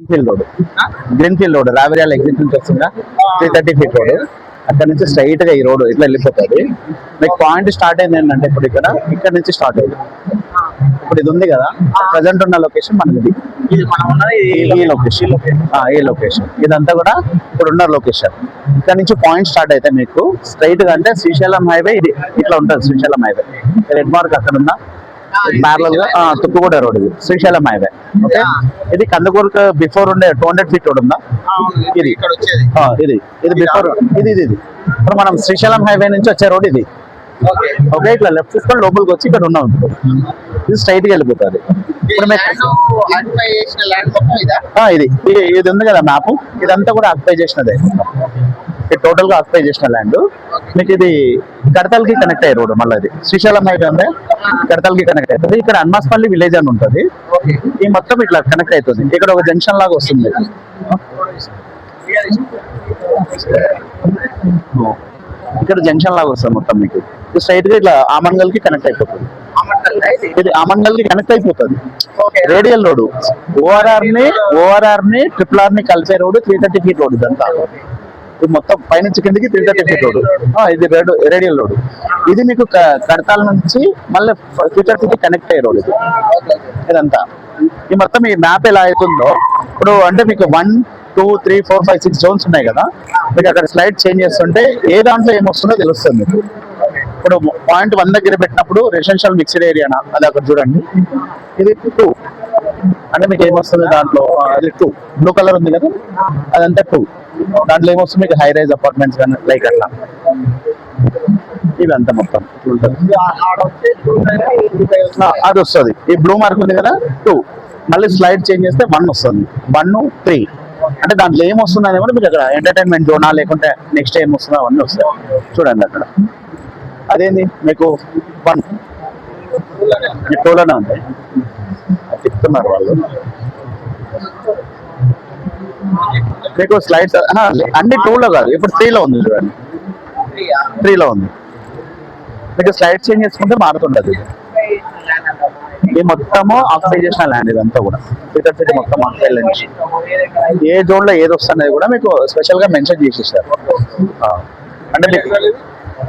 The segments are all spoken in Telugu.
Greenfield road, greenfield road Raviryal exit నుంచి వస్తుందా 330 ఫీట్ రోడ్. అక్కడ నుంచి స్ట్రైట్ గా ఈ రోడ్ ఇట్లా వెళ్ళిపోతుంది. మీకు పాయింట్ స్టార్ట్ అయింది ఏంటంటే ఇప్పుడు ఇక్కడ నుంచి స్టార్ట్ అయింది. ఇప్పుడు ఇది ఉంది కదా ప్రజెంట్ ఉన్న లొకేషన్ మనది, ఈ లొకేషన్ ఇదంతా కూడా ఇప్పుడు ఉన్న లొకేషన్. ఇక్కడ నుంచి పాయింట్ స్టార్ట్ అయితే మీకు స్ట్రైట్ గా అంటే శ్రీశైలం హైవే ఇది ఇట్లా ఉంటుంది. శ్రీశైలం హైవే రెడ్ మార్క్ అక్కడ ఉందా, ప్యారలల్ గా తుక్కుగూడ రోడ్ ఇది శ్రీశైలం హైవే. ఓకే, ఇది కందుకూరుకు బిఫోర్ ఉండే 200 ఫీట్ రోడ్ ఉందా, ఇది ఇది బిఫోర్ ఇది ఇప్పుడు మనం శ్రీశైలం హైవే నుంచి వచ్చే రోడ్ ఇది. ఓకే, ఇట్లా లెఫ్ట్ తీసుకొని లోపలికి వచ్చి ఇక్కడ ఉన్నాం, ఇది స్ట్రైట్ గా వెళ్ళిపోతుంది. ఇప్పుడు ఇది ఉంది కదా మ్యాప్, ఇదంతా కూడా ఆక్యుపై చేసినదే, టోటల్ గా ఆక్యుపై చేసిన ల్యాండ్. మీకు ఇది కడతాల్ కి కనెక్ట్ అయ్యే రోడ్, మళ్ళీ ఇది శ్రీశైలం హైవే ఉంది కడతాల్ కి కనెక్ట్ అవుతుంది. ఇక్కడ అన్మాస్పల్లి విలేజ్ అని ఉంటుంది, ఈ మొత్తం ఇట్లా కనెక్ట్ అవుతుంది. ఇక్కడ ఒక జంక్షన్ లాగా వస్తుంది, ఇక్కడ జంక్షన్ లాగా వస్తుంది మొత్తం. మీకు స్ట్రైట్ గా ఇట్లా ఆమన్గల్ కి కనెక్ట్ అయిపోతుంది. ఇది ఆమన్గల్ కి కనెక్ట్ అయిపోతుంది. రేడియల్ రోడ్ ఓఆర్ఆర్ ని ట్రిపుల్ ఆర్ ని కలిసే రోడ్ 330 ఫీట్ రోడ్. ఇదంతా ఇది మొత్తం పైనుంచి కిందకి 330 ఫీట్ రోడ్. ఇది రేడియల్ రోడ్. ఇది మీకు కడతాల నుంచి మళ్ళీ ఫ్యూచర్ సిటీ కనెక్ట్ అయ్యే రోడ్ ఇదంతా. ఈ మొత్తం ఈ మ్యాప్ ఎలా అవుతుందో ఇప్పుడు అంటే మీకు 1 2 3 4 5 6 జోన్స్ ఉన్నాయి కదా, మీకు అక్కడ స్లైడ్ చేంజ్ చేస్తుంటే ఏ దాంట్లో ఏమొస్తుందో తెలుస్తుంది మీకు. ఇప్పుడు పాయింట్ 1 దగ్గర పెట్టినప్పుడు రెసిడెన్షియల్ మిక్స్డ్ ఏరియానా అది అక్కడ చూడండి. ఇది 2 అంటే మీకు ఏమొస్తుంది దాంట్లో, అది 2 బ్లూ కలర్ ఉంది కదా అదంతా 2. దాంట్లో ఏమొస్తుంది మీకు హై రైజ్ అపార్ట్మెంట్స్ కానీ లైక్ అట్లా ఇదంతా మొత్తం అది వస్తుంది. ఈ బ్లూ మార్క్ ఉంది కదా 2, మళ్ళీ స్లైడ్ చేంజ్ చేస్తే 1 వస్తుంది. 1 3 అంటే దాంట్లో ఏమొస్తుంది అనేది కూడా మీకు అక్కడ ఎంటర్టైన్మెంట్ జోనా లేకుంటే నెక్స్ట్ ఏం వస్తుందో అవన్నీ వస్తాయి చూడండి అక్కడ. అదేంది మీకు 1 టోలోనే ఉంది చెప్తున్నారు వాళ్ళు. మీకు స్లైడ్స్ అన్ని 2లో కాదు, ఇప్పుడు 3లో ఉంది చూడండి, 3లో ఉంది. మీకు స్లైడ్ చేంజ్ చేసుకుంటే మారుతుండదు. ఈ మొత్తము ఆక్యుపై చేసిన ల్యాండ్ ఇదంతా కూడా ఫ్యూచర్ సిటీ మొత్తం ఆక్యుపై ల్యాండ్. ఏ జోన్ లో ఏది వస్తున్నది కూడా మీకు స్పెషల్ గా మెన్షన్ చేసేసారు. అంటే మీకు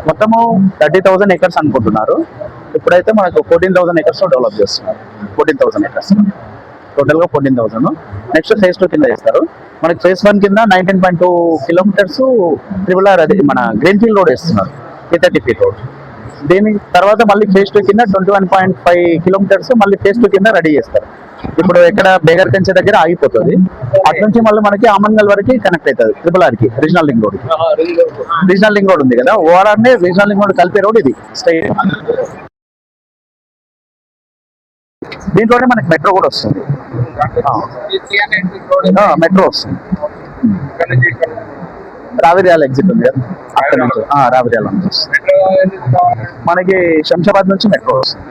మొత్తము 30,000 ఎకర్స్ అనుకుంటున్నారు. ఇప్పుడైతే మనకు 14,000 ఎకర్స్ డెవలప్ చేస్తున్నారు. 14,000 ఎకర్స్ టోటల్ గా 14,000. నెక్స్ట్ ఫేజ్ 2 కింద చేస్తారు. మనకి ఫేజ్ 1 కింద 19.2 కిలోమీటర్స్ ట్రిపుల్ ఆర్ అది మన గ్రీన్ఫీల్డ్ రోడ్ వేస్తున్నారు 330 ఫీట్ రోడ్. దీని తర్వాత మళ్ళీ ఫేజ్ 2 కింద 21.5 కిలోమీటర్స్ మళ్ళీ ఫేజ్ 2 కింద రెడీ చేస్తారు. ఇప్పుడు ఎక్కడ బేగర్ కంచె దగ్గర ఆగిపోతుంది, అటు నుంచి మళ్ళీ మనకి ఆమన్గల్ వరకు కనెక్ట్ అవుతుంది ట్రిపుల్ ఆర్ కి. Regional link road, regional link road ఉంది కదా, ఓఆర్ఆర్ ని రీజనల్ లింక్ రోడ్ కలిపే రోడ్ ఇది స్ట్రైట్. దీంట్లోనే మనకి మెట్రో కూడా వస్తుంది, మెట్రో వస్తుంది. రావిర్యాల ఎగ్జిట్ ఉంది కదా అక్కడ నుంచి రావిర్యాల నుంచి మనకి శంషాబాద్ నుంచి మెట్రో వస్తుంది.